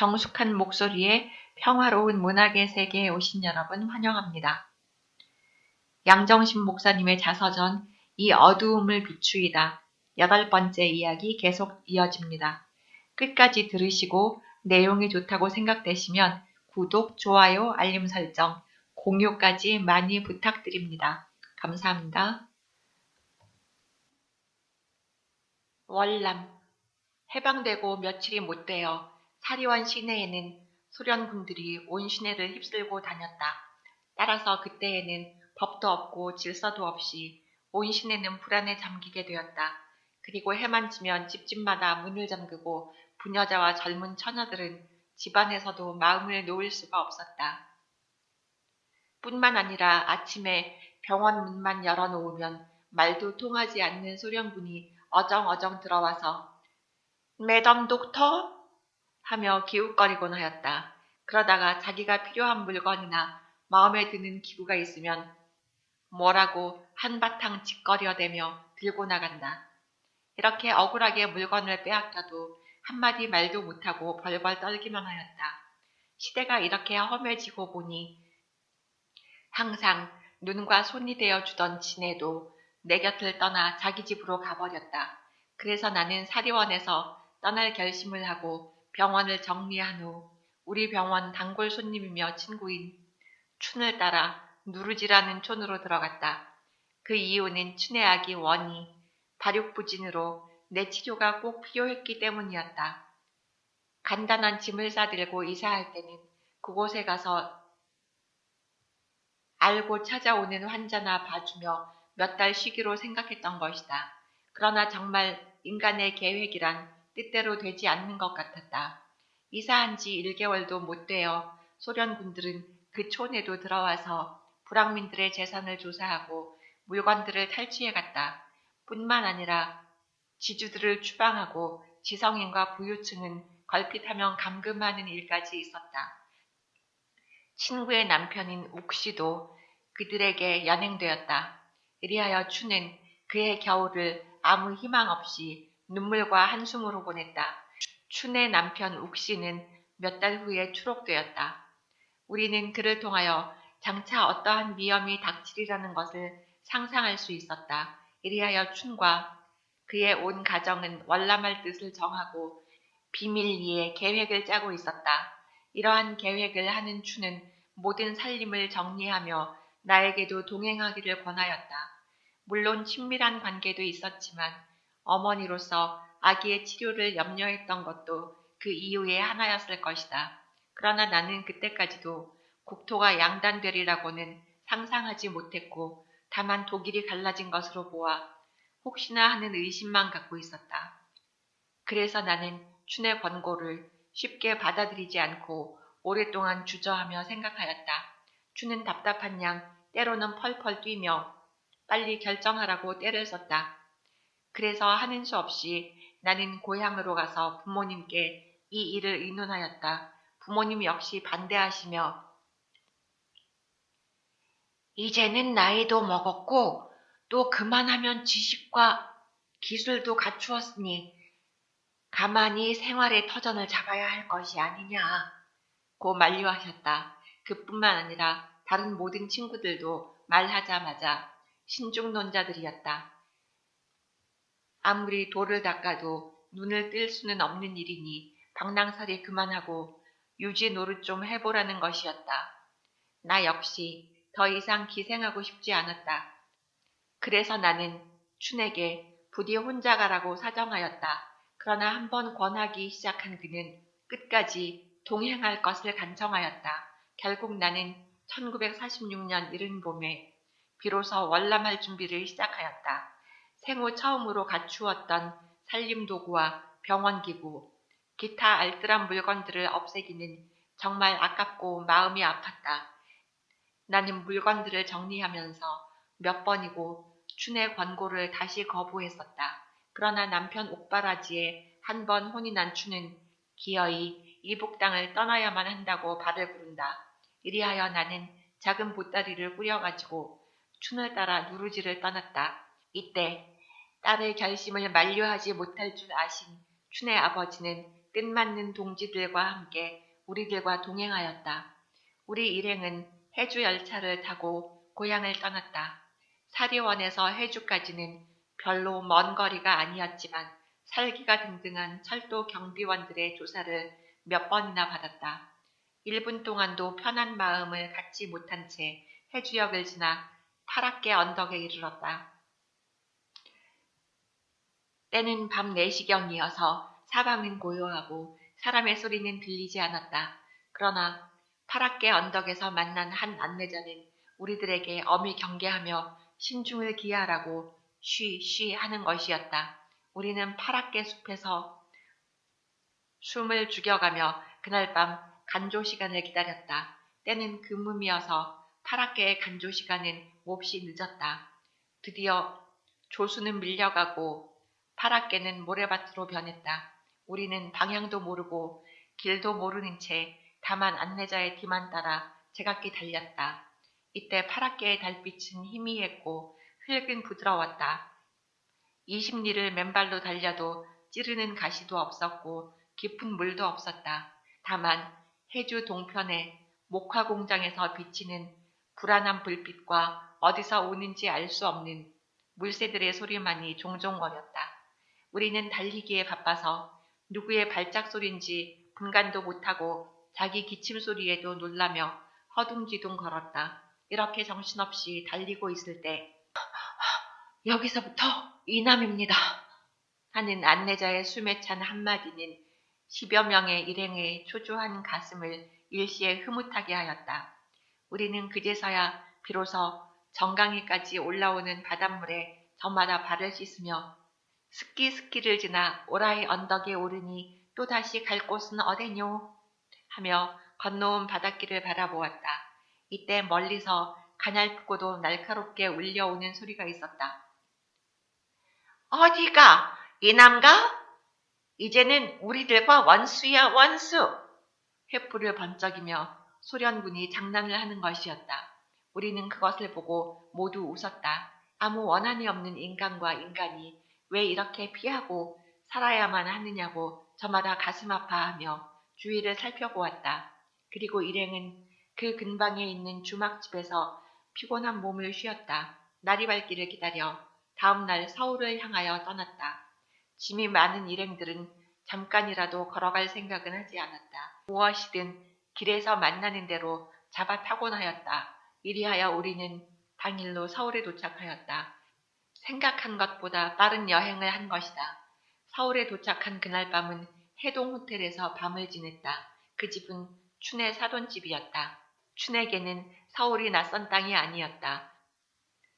정숙한 목소리에 평화로운 문학의 세계에 오신 여러분 환영합니다. 양정신 목사님의 자서전 이 어두움을 비추이다 8번째 이야기 계속 이어집니다. 끝까지 들으시고 내용이 좋다고 생각되시면 구독, 좋아요, 알림 설정, 공유까지 많이 부탁드립니다. 감사합니다. 월남 해방되고 며칠이 못 되어 사리원 시내에는 소련군들이 온 시내를 휩쓸고 다녔다. 따라서 그때에는 법도 없고 질서도 없이 온 시내는 불안에 잠기게 되었다. 그리고 해만 지면 집집마다 문을 잠그고 부녀자와 젊은 처녀들은 집안에서도 마음을 놓을 수가 없었다. 뿐만 아니라 아침에 병원 문만 열어놓으면 말도 통하지 않는 소련군이 어정어정 들어와서 매덤 독터? 하며 기웃거리곤 하였다. 그러다가 자기가 필요한 물건이나 마음에 드는 기구가 있으면 뭐라고 한바탕 짓거려대며 들고 나간다. 이렇게 억울하게 물건을 빼앗겨도 한마디 말도 못하고 벌벌 떨기만 하였다. 시대가 이렇게 험해지고 보니 항상 눈과 손이 되어주던 지네도 내 곁을 떠나 자기 집으로 가버렸다. 그래서 나는 사리원에서 떠날 결심을 하고 병원을 정리한 후 우리 병원 단골 손님이며 친구인 춘을 따라 누르지라는 촌으로 들어갔다. 그 이유는 춘의 아기 원이 발육부진으로 내 치료가 꼭 필요했기 때문이었다. 간단한 짐을 싸들고 이사할 때는 그곳에 가서 알고 찾아오는 환자나 봐주며 몇 달 쉬기로 생각했던 것이다. 그러나 정말 인간의 계획이란 뜻대로 되지 않는 것 같았다. 이사한 지 1개월도 못 되어 소련군들은 그 촌에도 들어와서 불황민들의 재산을 조사하고 물건들을 탈취해갔다. 뿐만 아니라 지주들을 추방하고 지성인과 부유층은 걸핏하면 감금하는 일까지 있었다. 친구의 남편인 욱씨도 그들에게 연행되었다. 이리하여 춘은 그의 겨울을 아무 희망 없이 눈물과 한숨으로 보냈다. 춘의 남편 욱씨는 몇 달 후에 추록되었다. 우리는 그를 통하여 장차 어떠한 위험이 닥치리라는 것을 상상할 수 있었다. 이리하여 춘과 그의 온 가정은 월남할 뜻을 정하고 비밀리에 계획을 짜고 있었다. 이러한 계획을 하는 춘은 모든 살림을 정리하며 나에게도 동행하기를 권하였다. 물론 친밀한 관계도 있었지만 어머니로서 아기의 치료를 염려했던 것도 그 이유의 하나였을 것이다. 그러나 나는 그때까지도 국토가 양단되리라고는 상상하지 못했고 다만 독일이 갈라진 것으로 보아 혹시나 하는 의심만 갖고 있었다. 그래서 나는 춘의 권고를 쉽게 받아들이지 않고 오랫동안 주저하며 생각하였다. 춘은 답답한 양 때로는 펄펄 뛰며 빨리 결정하라고 떼를 썼다. 그래서 하는 수 없이 나는 고향으로 가서 부모님께 이 일을 의논하였다. 부모님 역시 반대하시며 이제는 나이도 먹었고 또 그만하면 지식과 기술도 갖추었으니 가만히 생활의 터전을 잡아야 할 것이 아니냐고 만류하셨다. 그뿐만 아니라 다른 모든 친구들도 말하자마자 신중론자들이었다. 아무리 돌을 닦아도 눈을 뜰 수는 없는 일이니 방랑살이 그만하고 유지 노릇 좀 해보라는 것이었다. 나 역시 더 이상 기생하고 싶지 않았다. 그래서 나는 춘에게 부디 혼자 가라고 사정하였다. 그러나 한번 권하기 시작한 그는 끝까지 동행할 것을 간청하였다. 결국 나는 1946년 이른 봄에 비로소 월남할 준비를 시작하였다. 생후 처음으로 갖추었던 살림도구와 병원기구, 기타 알뜰한 물건들을 없애기는 정말 아깝고 마음이 아팠다. 나는 물건들을 정리하면서 몇 번이고 춘의 권고를 다시 거부했었다. 그러나 남편 옥바라지에 한 번 혼이 난 춘은 기어이 이북 땅을 떠나야만 한다고 발을 구른다. 이리하여 나는 작은 보따리를 꾸려가지고 춘을 따라 누르지를 떠났다. 이때 딸의 결심을 만류하지 못할 줄 아신 춘의 아버지는 뜻맞는 동지들과 함께 우리들과 동행하였다. 우리 일행은 해주 열차를 타고 고향을 떠났다. 사리원에서 해주까지는 별로 먼 거리가 아니었지만 살기가 등등한 철도 경비원들의 조사를 몇 번이나 받았다. 1분 동안도 편한 마음을 갖지 못한 채 해주역을 지나 파랗게 언덕에 이르렀다. 때는 밤 4시경이어서 사방은 고요하고 사람의 소리는 들리지 않았다. 그러나 파랗게 언덕에서 만난 한 안내자는 우리들에게 엄히 경계하며 신중을 기하라고 쉬 하는 것이었다. 우리는 파랗게 숲에서 숨을 죽여가며 그날 밤 간조 시간을 기다렸다. 때는 금음이어서 파랗게의 간조 시간은 몹시 늦었다. 드디어 조수는 밀려가고 파랗게는 모래밭으로 변했다. 우리는 방향도 모르고 길도 모르는 채 다만 안내자의 뒤만 따라 제각기 달렸다. 이때 파랗게의 달빛은 희미했고 흙은 부드러웠다. 20리를 맨발로 달려도 찌르는 가시도 없었고 깊은 물도 없었다. 다만 해주 동편의 목화 공장에서 비치는 불안한 불빛과 어디서 오는지 알 수 없는 물새들의 소리만이 종종 어렸다. 우리는 달리기에 바빠서 누구의 발작 소리인지 분간도 못하고 자기 기침 소리에도 놀라며 허둥지둥 걸었다. 이렇게 정신없이 달리고 있을 때 여기서부터 이남입니다 하는 안내자의 숨에 찬 한마디는 10여 명의 일행의 초조한 가슴을 일시에 흐뭇하게 하였다. 우리는 그제서야 비로소 정강이까지 올라오는 바닷물에 저마다 발을 씻으며 스키를 지나 오라이 언덕에 오르니 또다시 갈 곳은 어디뇨? 하며 건너온 바닷길을 바라보았다. 이때 멀리서 가냘프고도 날카롭게 울려오는 소리가 있었다. 어디가? 이남가? 이제는 우리들과 원수야 원수! 횃불을 번쩍이며 소련군이 장난을 하는 것이었다. 우리는 그것을 보고 모두 웃었다. 아무 원한이 없는 인간과 인간이 왜 이렇게 피하고 살아야만 하느냐고 저마다 가슴 아파하며 주위를 살펴보았다. 그리고 일행은 그 근방에 있는 주막집에서 피곤한 몸을 쉬었다. 날이 밝기를 기다려 다음 날 서울을 향하여 떠났다. 짐이 많은 일행들은 잠깐이라도 걸어갈 생각은 하지 않았다. 무엇이든 길에서 만나는 대로 잡아 타곤 하였다. 이리하여 우리는 당일로 서울에 도착하였다. 생각한 것보다 빠른 여행을 한 것이다. 서울에 도착한 그날 밤은 해동 호텔에서 밤을 지냈다. 그 집은 춘의 사돈집이었다. 춘에게는 서울이 낯선 땅이 아니었다.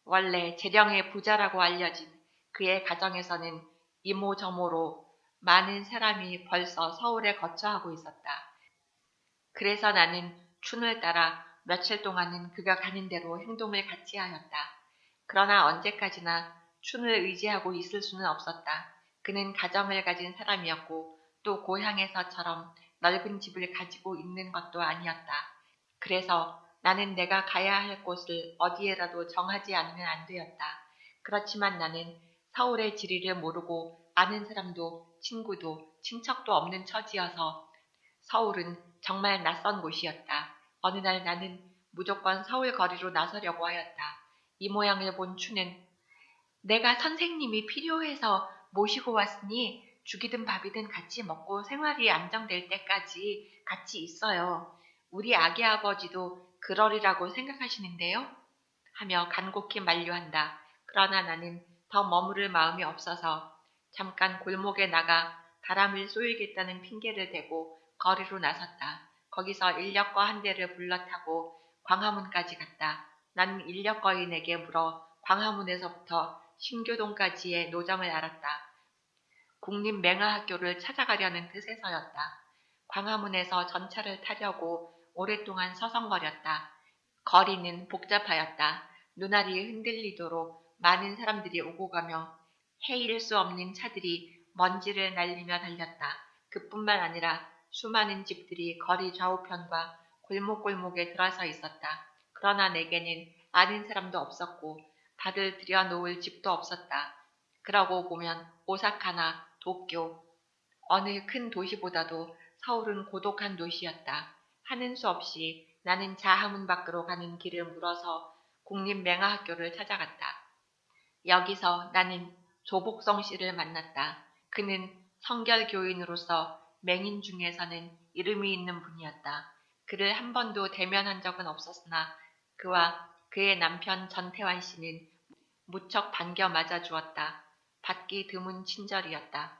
원래 재령의 부자라고 알려진 그의 가정에서는 이모저모로 많은 사람이 벌써 서울에 거처하고 있었다. 그래서 나는 춘을 따라 며칠 동안은 그가 가는 대로 행동을 같이 하였다. 그러나 언제까지나 춘을 의지하고 있을 수는 없었다. 그는 가정을 가진 사람이었고 또 고향에서처럼 넓은 집을 가지고 있는 것도 아니었다. 그래서 나는 내가 가야 할 곳을 어디에라도 정하지 않으면 안 되었다. 그렇지만 나는 서울의 지리를 모르고 아는 사람도 친구도 친척도 없는 처지여서 서울은 정말 낯선 곳이었다. 어느 날 나는 무조건 서울 거리로 나서려고 하였다. 이 모양을 본 춘은 내가 선생님이 필요해서 모시고 왔으니 죽이든 밥이든 같이 먹고 생활이 안정될 때까지 같이 있어요. 우리 아기 아버지도 그러리라고 생각하시는데요? 하며 간곡히 만류한다. 그러나 나는 더 머무를 마음이 없어서 잠깐 골목에 나가 바람을 쏘이겠다는 핑계를 대고 거리로 나섰다. 거기서 인력거 한 대를 불러 타고 광화문까지 갔다. 나는 인력거인에게 물어 광화문에서부터 신교동까지의 노점을 알았다. 국립맹아학교를 찾아가려는 뜻에서였다. 광화문에서 전차를 타려고 오랫동안 서성거렸다. 거리는 복잡하였다. 눈알이 흔들리도록 많은 사람들이 오고 가며 헤일 수 없는 차들이 먼지를 날리며 달렸다. 그뿐만 아니라 수많은 집들이 거리 좌우편과 골목골목에 들어서 있었다. 그러나 내게는 아는 사람도 없었고 발을 들여놓을 집도 없었다. 그러고 보면 오사카나 도쿄, 어느 큰 도시보다도 서울은 고독한 도시였다. 하는 수 없이 나는 자하문 밖으로 가는 길을 물어서 국립맹아학교를 찾아갔다. 여기서 나는 조복성 씨를 만났다. 그는 성결교인으로서 맹인 중에서는 이름이 있는 분이었다. 그를 한 번도 대면한 적은 없었으나 그와 그의 남편 전태환 씨는 무척 반겨 맞아주었다. 받기 드문 친절이었다.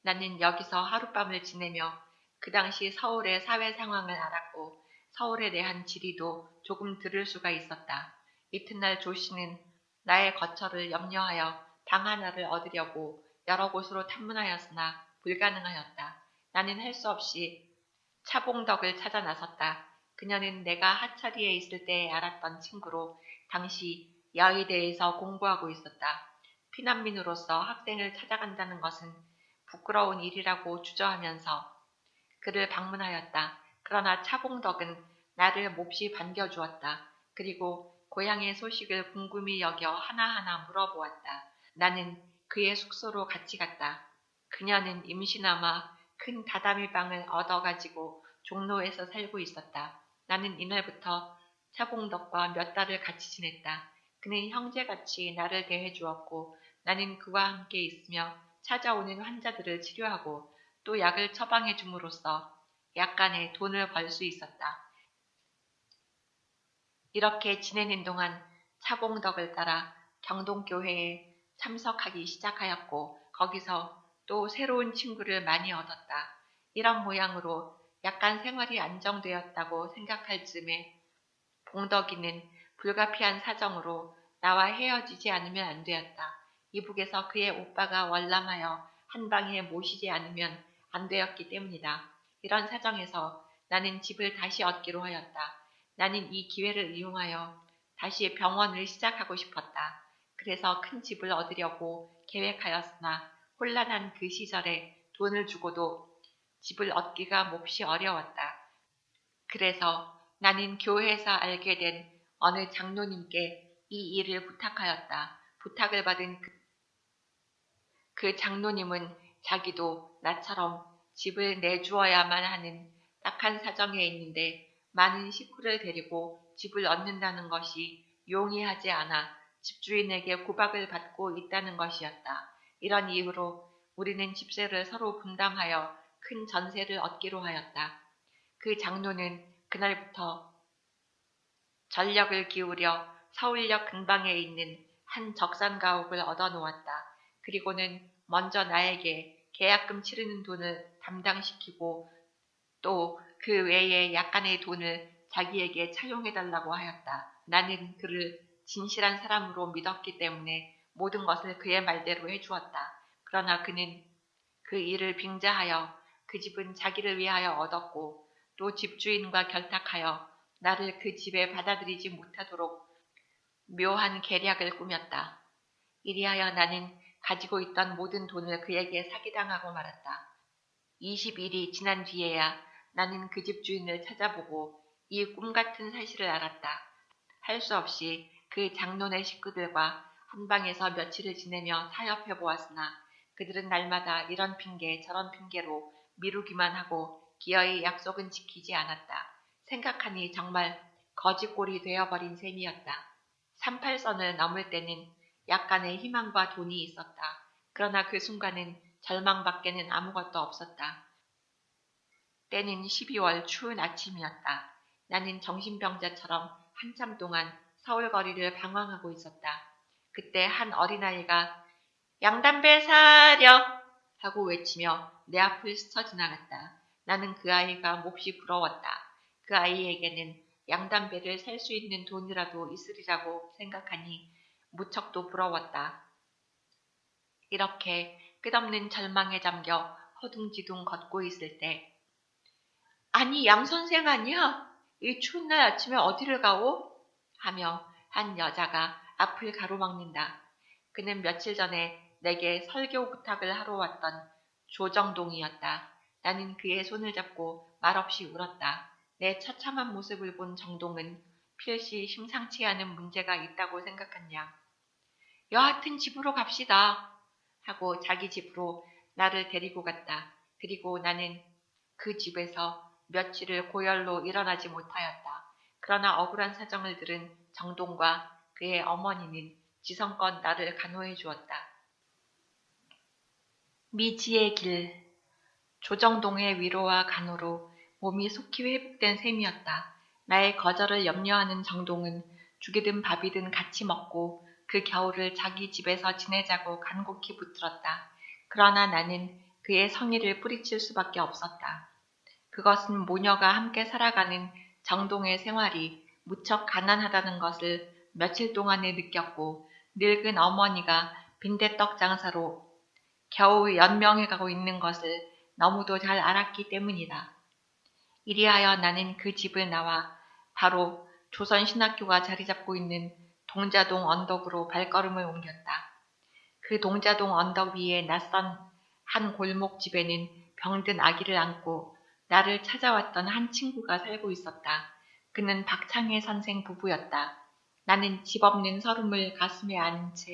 나는 여기서 하룻밤을 지내며 그 당시 서울의 사회 상황을 알았고 서울에 대한 지리도 조금 들을 수가 있었다. 이튿날 조 씨는 나의 거처를 염려하여 방 하나를 얻으려고 여러 곳으로 탐문하였으나 불가능하였다. 나는 할 수 없이 차봉덕을 찾아 나섰다. 그녀는 내가 하차리에 있을 때에 알았던 친구로 당시 여의대에서 공부하고 있었다. 피난민으로서 학생을 찾아간다는 것은 부끄러운 일이라고 주저하면서 그를 방문하였다. 그러나 차봉덕은 나를 몹시 반겨주었다. 그리고 고향의 소식을 궁금히 여겨 하나하나 물어보았다. 나는 그의 숙소로 같이 갔다. 그녀는 임신아마 큰 다다미 방을 얻어가지고 종로에서 살고 있었다. 나는 이날부터 차봉덕과 몇 달을 같이 지냈다. 그는 형제같이 나를 대해주었고 나는 그와 함께 있으며 찾아오는 환자들을 치료하고 또 약을 처방해 줌으로써 약간의 돈을 벌 수 있었다. 이렇게 지내는 동안 차봉덕을 따라 경동교회에 참석하기 시작하였고 거기서 또 새로운 친구를 많이 얻었다. 이런 모양으로 약간 생활이 안정되었다고 생각할 즈음에 봉덕이는 불가피한 사정으로 나와 헤어지지 않으면 안 되었다. 이북에서 그의 오빠가 월남하여 한 방에 모시지 않으면 안 되었기 때문이다. 이런 사정에서 나는 집을 다시 얻기로 하였다. 나는 이 기회를 이용하여 다시 병원을 시작하고 싶었다. 그래서 큰 집을 얻으려고 계획하였으나 혼란한 그 시절에 돈을 주고도 집을 얻기가 몹시 어려웠다. 그래서 나는 교회에서 알게 된 어느 장로님께 이 일을 부탁하였다. 부탁을 받은 그 장로님은 자기도 나처럼 집을 내주어야만 하는 딱한 사정에 있는데 많은 식구를 데리고 집을 얻는다는 것이 용이하지 않아 집주인에게 구박을 받고 있다는 것이었다. 이런 이유로 우리는 집세를 서로 분담하여 큰 전세를 얻기로 하였다. 그 장로는 그날부터 전력을 기울여 서울역 근방에 있는 한 적산가옥을 얻어놓았다. 그리고는 먼저 나에게 계약금 치르는 돈을 담당시키고 또 그 외에 약간의 돈을 자기에게 차용해달라고 하였다. 나는 그를 진실한 사람으로 믿었기 때문에 모든 것을 그의 말대로 해주었다. 그러나 그는 그 일을 빙자하여 그 집은 자기를 위하여 얻었고 또 집주인과 결탁하여 나를 그 집에 받아들이지 못하도록 묘한 계략을 꾸몄다. 이리하여 나는 가지고 있던 모든 돈을 그에게 사기당하고 말았다. 20일이 지난 뒤에야 나는 그 집 주인을 찾아보고 이 꿈같은 사실을 알았다. 할 수 없이 그 장로네 식구들과 한 방에서 며칠을 지내며 타협해 보았으나 그들은 날마다 이런 핑계 저런 핑계로 미루기만 하고 기어이 약속은 지키지 않았다. 생각하니 정말 거지꼴이 되어버린 셈이었다. 38선을 넘을 때는 약간의 희망과 돈이 있었다. 그러나 그 순간은 절망밖에는 아무것도 없었다. 때는 12월 추운 아침이었다. 나는 정신병자처럼 한참 동안 서울 거리를 방황하고 있었다. 그때 한 어린아이가 양담배 사려 하고 외치며 내 앞을 스쳐 지나갔다. 나는 그 아이가 몹시 부러웠다. 그 아이에게는 양담배를 살 수 있는 돈이라도 있으리라고 생각하니 무척도 부러웠다. 이렇게 끝없는 절망에 잠겨 허둥지둥 걷고 있을 때 아니 양 선생 아니야? 이 추운 날 아침에 어디를 가오? 하며 한 여자가 앞을 가로막는다. 그는 며칠 전에 내게 설교 부탁을 하러 왔던 조정동이었다. 나는 그의 손을 잡고 말없이 울었다. 내 처참한 모습을 본 정동은 필시 심상치 않은 문제가 있다고 생각한 양 여하튼 집으로 갑시다 하고 자기 집으로 나를 데리고 갔다. 그리고 나는 그 집에서 며칠을 고열로 일어나지 못하였다. 그러나 억울한 사정을 들은 정동과 그의 어머니는 지성껏 나를 간호해 주었다. 미지의 길. 조정동의 위로와 간호로 몸이 속히 회복된 셈이었다. 나의 거절을 염려하는 정동은 죽이든 밥이든 같이 먹고 그 겨울을 자기 집에서 지내자고 간곡히 붙들었다. 그러나 나는 그의 성의를 뿌리칠 수밖에 없었다. 그것은 모녀가 함께 살아가는 정동의 생활이 무척 가난하다는 것을 며칠 동안에 느꼈고 늙은 어머니가 빈대떡 장사로 겨우 연명해가고 있는 것을 너무도 잘 알았기 때문이다. 이리하여 나는 그 집을 나와 바로 조선신학교가 자리잡고 있는 동자동 언덕으로 발걸음을 옮겼다. 그 동자동 언덕 위에 낯선 한 골목집에는 병든 아기를 안고 나를 찾아왔던 한 친구가 살고 있었다. 그는 박창애 선생 부부였다. 나는 집 없는 서름을 가슴에 안은 채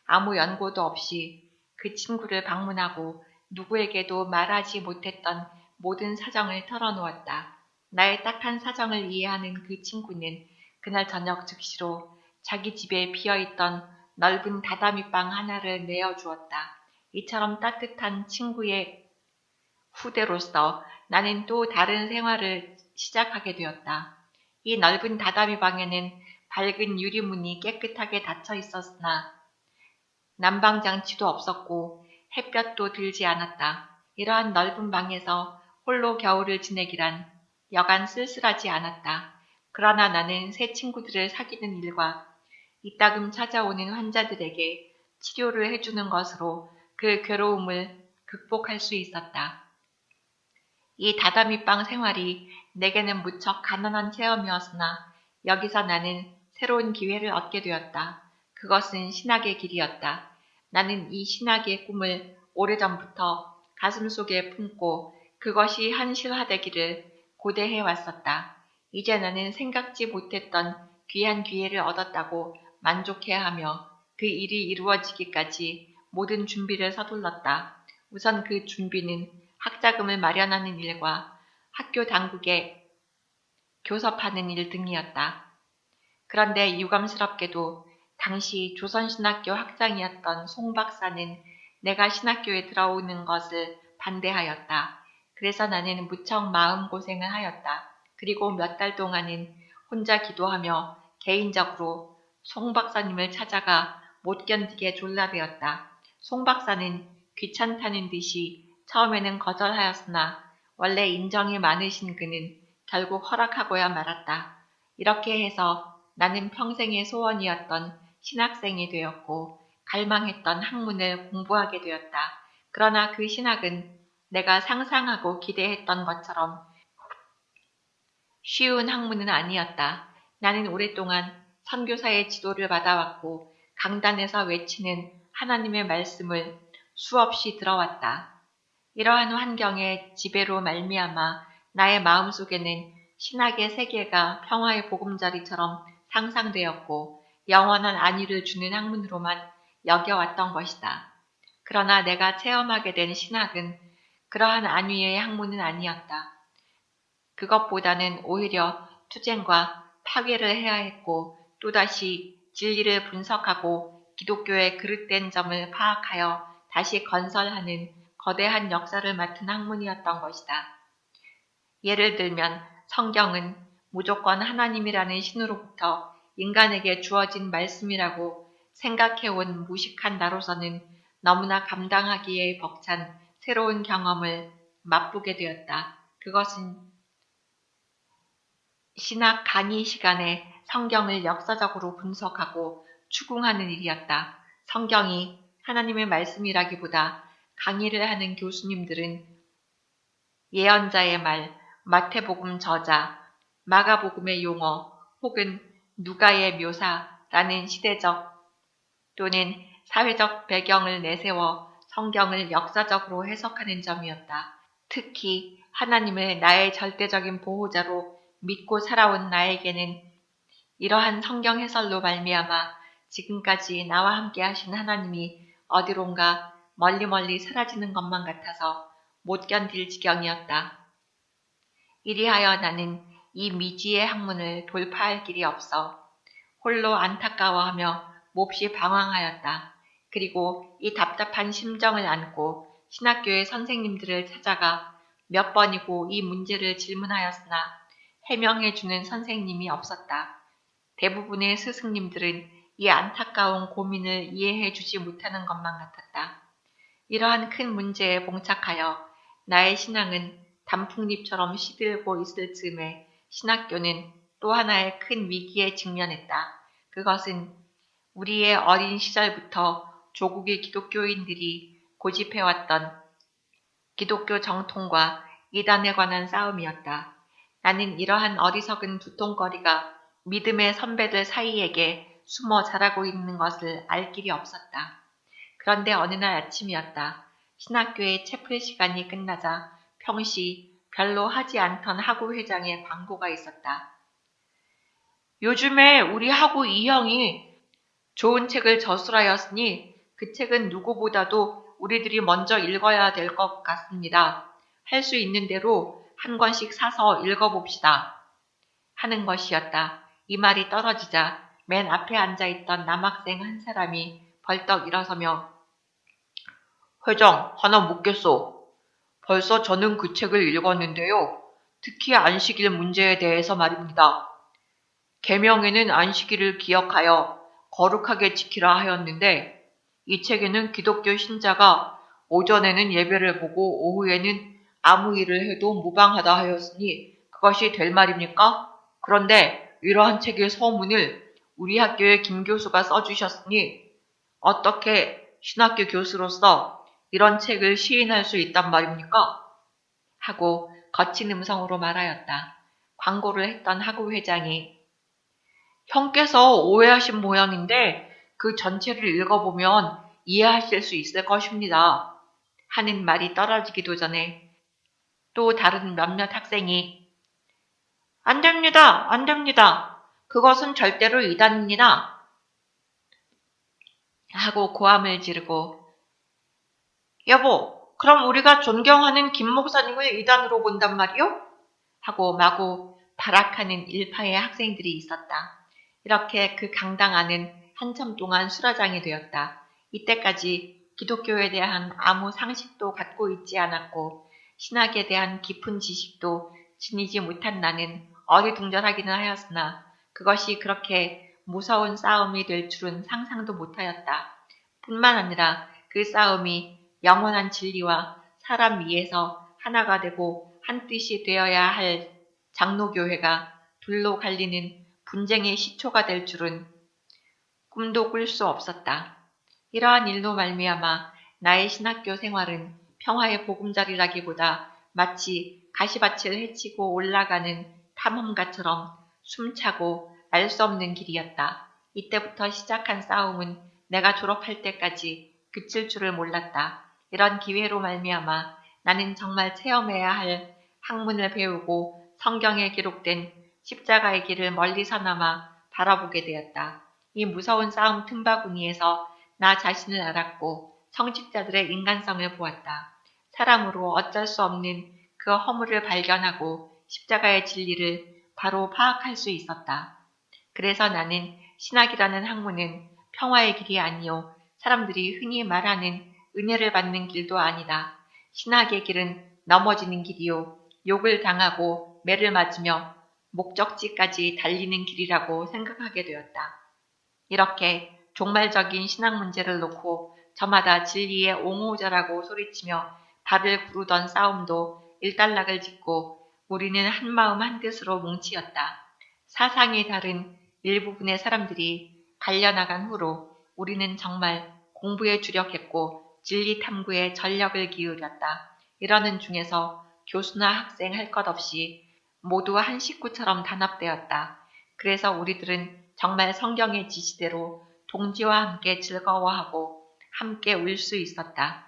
아무 연고도 없이 그 친구를 방문하고 누구에게도 말하지 못했던 모든 사정을 털어놓았다. 나의 딱한 사정을 이해하는 그 친구는 그날 저녁 즉시로 자기 집에 비어있던 넓은 다다미방 하나를 내어주었다. 이처럼 따뜻한 친구의 후대로서 나는 또 다른 생활을 시작하게 되었다. 이 넓은 다다미방에는 밝은 유리문이 깨끗하게 닫혀 있었으나 난방장치도 없었고 햇볕도 들지 않았다. 이러한 넓은 방에서 홀로 겨울을 지내기란 여간 쓸쓸하지 않았다. 그러나 나는 새 친구들을 사귀는 일과 이따금 찾아오는 환자들에게 치료를 해주는 것으로 그 괴로움을 극복할 수 있었다. 이 다다미방 생활이 내게는 무척 가난한 체험이었으나 여기서 나는 새로운 기회를 얻게 되었다. 그것은 신학의 길이었다. 나는 이 신학의 꿈을 오래전부터 가슴속에 품고 그것이 현실화되기를 고대해 왔었다. 이제 나는 생각지 못했던 귀한 기회를 얻었다고 만족해하며 그 일이 이루어지기까지 모든 준비를 서둘렀다. 우선 그 준비는 학자금을 마련하는 일과 학교 당국에 교섭하는 일 등이었다. 그런데 유감스럽게도 당시 조선신학교 학장이었던 송 박사는 내가 신학교에 들어오는 것을 반대하였다. 그래서 나는 무척 마음고생을 하였다. 그리고 몇 달 동안은 혼자 기도하며 개인적으로 송 박사님을 찾아가 못 견디게 졸라대었다. 송 박사는 귀찮다는 듯이 처음에는 거절하였으나 원래 인정이 많으신 그는 결국 허락하고야 말았다. 이렇게 해서 나는 평생의 소원이었던 신학생이 되었고 갈망했던 학문을 공부하게 되었다. 그러나 그 신학은 내가 상상하고 기대했던 것처럼 쉬운 학문은 아니었다. 나는 오랫동안 선교사의 지도를 받아왔고 강단에서 외치는 하나님의 말씀을 수없이 들어왔다. 이러한 환경의 지배로 말미암아 나의 마음속에는 신학의 세계가 평화의 보금자리처럼 상상되었고 영원한 안위를 주는 학문으로만 여겨왔던 것이다. 그러나 내가 체험하게 된 신학은 그러한 안위의 학문은 아니었다. 그것보다는 오히려 투쟁과 파괴를 해야 했고 또다시 진리를 분석하고 기독교의 그릇된 점을 파악하여 다시 건설하는 거대한 역사를 맡은 학문이었던 것이다. 예를 들면 성경은 무조건 하나님이라는 신으로부터 인간에게 주어진 말씀이라고 생각해온 무식한 나로서는 너무나 감당하기에 벅찬 새로운 경험을 맛보게 되었다. 그것은 신학 강의 시간에 성경을 역사적으로 분석하고 추궁하는 일이었다. 성경이 하나님의 말씀이라기보다 강의를 하는 교수님들은 예언자의 말, 마태복음 저자, 마가복음의 용어 혹은 누가의 묘사라는 시대적 또는 사회적 배경을 내세워 성경을 역사적으로 해석하는 점이었다. 특히 하나님을 나의 절대적인 보호자로 믿고 살아온 나에게는 이러한 성경 해설로 말미암아 지금까지 나와 함께 하신 하나님이 어디론가 멀리 사라지는 것만 같아서 못 견딜 지경이었다. 이리하여 나는 이 미지의 학문을 돌파할 길이 없어 홀로 안타까워하며 몹시 방황하였다. 그리고 이 답답한 심정을 안고 신학교의 선생님들을 찾아가 몇 번이고 이 문제를 질문하였으나 해명해주는 선생님이 없었다. 대부분의 스승님들은 이 안타까운 고민을 이해해주지 못하는 것만 같았다. 이러한 큰 문제에 봉착하여 나의 신앙은 단풍잎처럼 시들고 있을 즈음에 신학교는 또 하나의 큰 위기에 직면했다. 그것은 우리의 어린 시절부터 조국의 기독교인들이 고집해왔던 기독교 정통과 이단에 관한 싸움이었다. 나는 이러한 어리석은 두통거리가 믿음의 선배들 사이에게 숨어 자라고 있는 것을 알 길이 없었다. 그런데 어느 날 아침이었다. 신학교의 채플 시간이 끝나자 평시 별로 하지 않던 학우 회장의 광고가 있었다. 요즘에 우리 학우 이형이 좋은 책을 저술하였으니 그 책은 누구보다도 우리들이 먼저 읽어야 될 것 같습니다. 할 수 있는 대로 한 권씩 사서 읽어봅시다. 하는 것이었다. 이 말이 떨어지자 맨 앞에 앉아있던 남학생 한 사람이 벌떡 일어서며 회장, 하나 묻겠소. 벌써 저는 그 책을 읽었는데요. 특히 안식일 문제에 대해서 말입니다. 계명에는 안식일을 기억하여 거룩하게 지키라 하였는데 이 책에는 기독교 신자가 오전에는 예배를 보고 오후에는 아무 일을 해도 무방하다 하였으니 그것이 될 말입니까? 그런데 이러한 책의 서문을 우리 학교의 김 교수가 써주셨으니 어떻게 신학교 교수로서 이런 책을 시인할 수 있단 말입니까? 하고 거친 음성으로 말하였다. 광고를 했던 학우 회장이 형께서 오해하신 모양인데 그 전체를 읽어보면 이해하실 수 있을 것입니다. 하는 말이 떨어지기도 전에 또 다른 몇몇 학생이 안 됩니다. 안 됩니다. 그것은 절대로 이단입니다. 하고 고함을 지르고 여보, 그럼 우리가 존경하는 김 목사님을 이단으로 본단 말이요? 하고 마구 발악하는 일파의 학생들이 있었다. 이렇게 그 강당 안은 한참 동안 수라장이 되었다. 이때까지 기독교에 대한 아무 상식도 갖고 있지 않았고 신학에 대한 깊은 지식도 지니지 못한 나는 어리둥절하기는 하였으나 그것이 그렇게 무서운 싸움이 될 줄은 상상도 못하였다. 뿐만 아니라 그 싸움이 영원한 진리와 사람 위에서 하나가 되고 한 뜻이 되어야 할 장로교회가 둘로 갈리는 분쟁의 시초가 될 줄은 꿈도 꿀 수 없었다. 이러한 일로 말미암아 나의 신학교 생활은 평화의 보금자리라기보다 마치 가시밭을 헤치고 올라가는 탐험가처럼 숨차고 알 수 없는 길이었다. 이때부터 시작한 싸움은 내가 졸업할 때까지 그칠 줄을 몰랐다. 이런 기회로 말미암아 나는 정말 체험해야 할 학문을 배우고 성경에 기록된 십자가의 길을 멀리서나마 바라보게 되었다. 이 무서운 싸움 틈바구니에서 나 자신을 알았고 성직자들의 인간성을 보았다. 사람으로 어쩔 수 없는 그 허물을 발견하고 십자가의 진리를 바로 파악할 수 있었다. 그래서 나는 신학이라는 학문은 평화의 길이 아니요 사람들이 흔히 말하는 은혜를 받는 길도 아니다. 신학의 길은 넘어지는 길이요 욕을 당하고 매를 맞으며 목적지까지 달리는 길이라고 생각하게 되었다. 이렇게 종말적인 신학 문제를 놓고 저마다 진리의 옹호자라고 소리치며 발을 구르던 싸움도 일단락을 짓고 우리는 한마음 한뜻으로 뭉치었다. 사상이 다른 일부분의 사람들이 갈려나간 후로 우리는 정말 공부에 주력했고 진리 탐구에 전력을 기울였다. 이러는 중에서 교수나 학생 할 것 없이 모두 한 식구처럼 단합되었다. 그래서 우리들은 정말 성경의 지시대로 동지와 함께 즐거워하고 함께 울 수 있었다.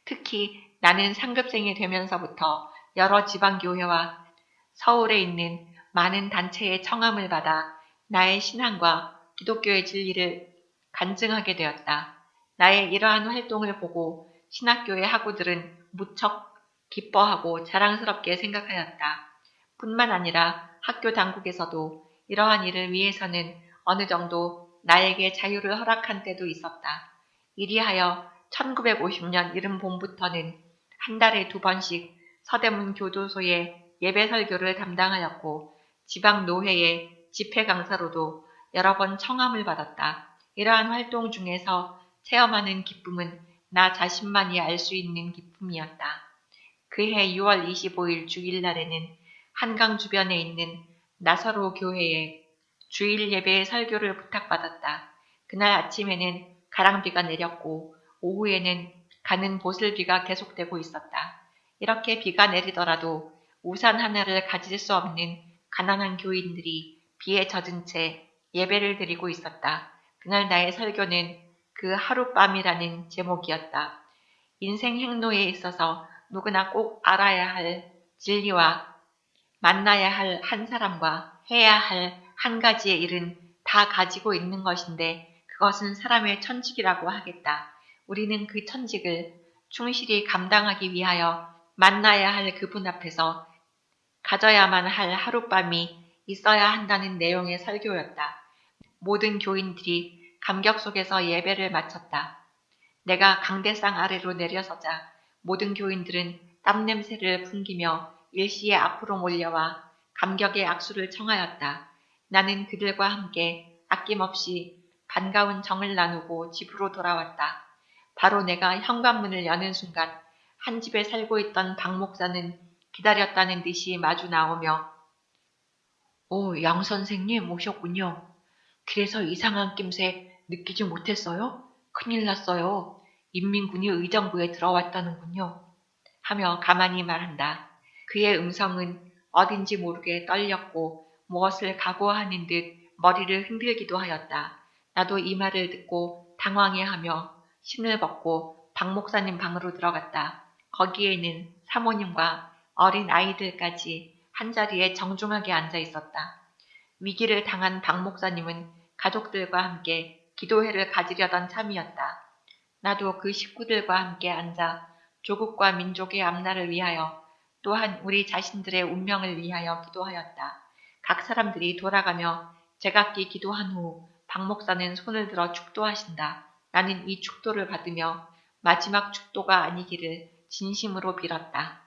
특히 나는 상급생이 되면서부터 여러 지방교회와 서울에 있는 많은 단체의 청함을 받아 나의 신앙과 기독교의 진리를 간증하게 되었다. 나의 이러한 활동을 보고 신학교의 학우들은 무척 기뻐하고 자랑스럽게 생각하였다. 뿐만 아니라 학교 당국에서도 이러한 일을 위해서는 어느 정도 나에게 자유를 허락한 때도 있었다. 이리하여 1950년 이른 봄부터는 한 달에 2번씩 서대문 교도소의 예배 설교를 담당하였고 지방 노회의 집회 강사로도 여러 번 청함을 받았다. 이러한 활동 중에서 체험하는 기쁨은 나 자신만이 알 수 있는 기쁨이었다. 그해 6월 25일 주일날에는 한강 주변에 있는 나사로 교회에 주일 예배 설교를 부탁받았다. 그날 아침에는 가랑비가 내렸고 오후에는 가는 보슬비가 계속되고 있었다. 이렇게 비가 내리더라도 우산 하나를 가질 수 없는 가난한 교인들이 비에 젖은 채 예배를 드리고 있었다. 그날 나의 설교는 그 하룻밤이라는 제목이었다. 인생 행로에 있어서 누구나 꼭 알아야 할 진리와 만나야 할 한 사람과 해야 할 한 가지의 일은 다 가지고 있는 것인데 그것은 사람의 천직이라고 하겠다. 우리는 그 천직을 충실히 감당하기 위하여 만나야 할 그분 앞에서 가져야만 할 하룻밤이 있어야 한다는 내용의 설교였다. 모든 교인들이 감격 속에서 예배를 마쳤다. 내가 강대상 아래로 내려서자 모든 교인들은 땀냄새를 풍기며 일시에 앞으로 몰려와 감격의 악수를 청하였다. 나는 그들과 함께 아낌없이 반가운 정을 나누고 집으로 돌아왔다. 바로 내가 현관문을 여는 순간 한 집에 살고 있던 박 목사는 기다렸다는 듯이 마주 나오며 오, 양 선생님 오셨군요. 그래서 이상한 낌새 느끼지 못했어요? 큰일 났어요. 인민군이 의정부에 들어왔다는군요. 하며 가만히 말한다. 그의 음성은 어딘지 모르게 떨렸고 무엇을 각오하는 듯 머리를 흔들기도 하였다. 나도 이 말을 듣고 당황해하며 신을 벗고 박 목사님 방으로 들어갔다. 거기에는 사모님과 어린 아이들까지 한자리에 정중하게 앉아 있었다. 위기를 당한 박 목사님은 가족들과 함께 기도회를 가지려던 참이었다. 나도 그 식구들과 함께 앉아 조국과 민족의 앞날을 위하여 또한 우리 자신들의 운명을 위하여 기도하였다. 각 사람들이 돌아가며 제각기 기도한 후 박 목사는 손을 들어 축도하신다. 나는 이 축도를 받으며 마지막 축도가 아니기를 진심으로 빌었다.